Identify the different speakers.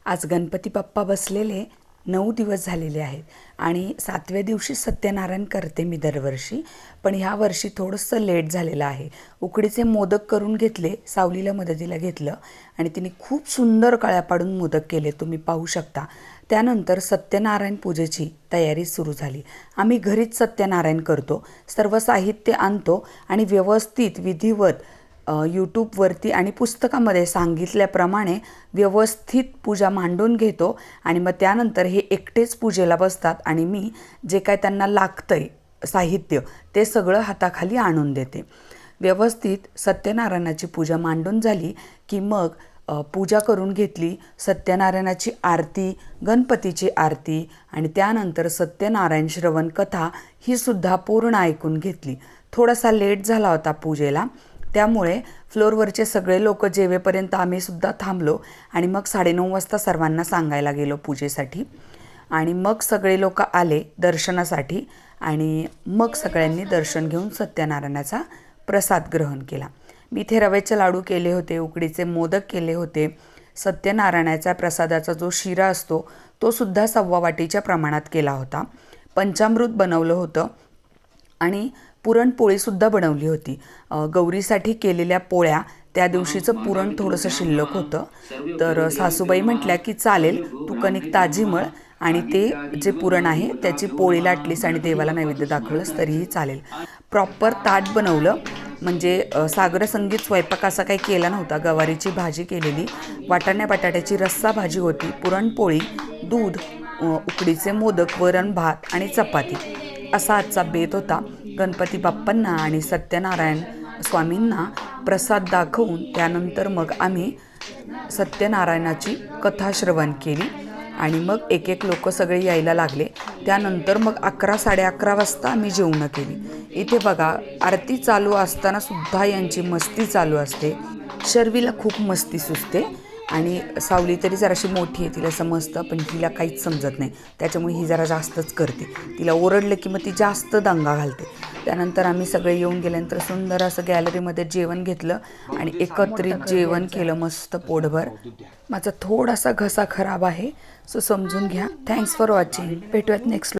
Speaker 1: आज गणपती बाप्पा बसलेले 9 दिवस झालेले आहेत आणि 7व्या दिवशी सत्यनारायण करते मी दरवर्षी. पण ह्या वर्षी थोडंसं लेट झालेलं आहे. उकडीचे मोदक करून घेतले, सावलीला मदतीला घेतलं आणि तिने खूप सुंदर कळ्या पाडून मोदक केले, तुम्ही पाहू शकता. त्यानंतर सत्यनारायण पूजेची तयारी सुरू झाली. आम्ही घरीच सत्यनारायण करतो, सर्व साहित्य आणतो आणि व्यवस्थित विधिवत यूट्यूबवरती आणि पुस्तकामध्ये सांगितल्याप्रमाणे व्यवस्थित पूजा मांडून घेतो आणि मग त्यानंतर हे एकटेच पूजेला बसतात आणि मी जे काय त्यांना लागतंय साहित्य ते सगळं हाताखाली आणून देते. व्यवस्थित सत्यनारायणाची पूजा मांडून झाली की मग पूजा करून घेतली. सत्यनारायणाची आरती, गणपतीची आरती आणि त्यानंतर सत्यनारायण श्रवण कथा ही सुद्धा पूर्ण ऐकून घेतली. थोडासा लेट झाला होता पूजेला, त्यामुळे फ्लोअरवरचे सगळे लोक जेवेपर्यंत आम्ही सुद्धा थांबलो आणि मग 9:30 वाजता सर्वांना सांगायला गेलो पूजेसाठी. आणि मग सगळे लोक आले दर्शनासाठी आणि मग सगळ्यांनी दर्शन घेऊन सत्यनारायणाचा प्रसाद ग्रहण केला. मी इथे रव्याचे लाडू केले होते, उकडीचे मोदक केले होते. सत्यनारायणाचा प्रसादाचा जो शिरा असतो तो सुद्धा 1.25 वाटीच्या प्रमाणात केला होता. पंचामृत बनवलं होतं आणि पुरणपोळीसुद्धा बनवली होती. गौरीसाठी केलेल्या पोळ्या, त्या दिवशीचं पुरण थोडंसं शिल्लक होतं, तर सासूबाई म्हटल्या की चालेल, तू कणिक ताजी मळ आणि ते जे पुरण आहे त्याची पोळी लाटलीस आणि देवाला नैवेद्य दाखवलंस तरीही चालेल. प्रॉपर ताट बनवलं, म्हणजे सागर संगीत स्वयंपाक असा काही केला नव्हता. गवारीची भाजी केलेली, वाटाण्या बटाट्याची रस्सा भाजी होती, पुरणपोळी, दूध, उकडीचे मोदक, वरण भात आणि चपाती असा आजचा बेत होता. गणपती बाप्पांना आणि सत्यनारायण स्वामींना प्रसाद दाखवून त्यानंतर मग आम्ही सत्यनारायणाची कथा श्रवण केली आणि मग एक एक लोक सगळे यायला लागले. त्यानंतर मग 11-11:30 वाजता आम्ही जेवणं केली. इथे बघा, आरती चालू असताना सुद्धा यांची मस्ती चालू असते. शर्वीला खूप मस्ती सुचते आणि सावली तरी जराशी मोठी आहे, तिला समजतं, पण तिला काहीच समजत नाही, त्याच्यामुळे ही जरा जास्तच करते. तिला ओरडलं की मग ती जास्त दंगा घालते. त्यानंतर आम्ही सगळे येऊन गेल्यानंतर सुंदर असं गॅलरीमध्ये जेवण घेतलं आणि एकत्रित जेवण केलं मस्त पोटभर. माझा थोडासा घसा खराब आहे, सो समजून घ्या. Thanks for watching. भेटूयात नेक्स्ट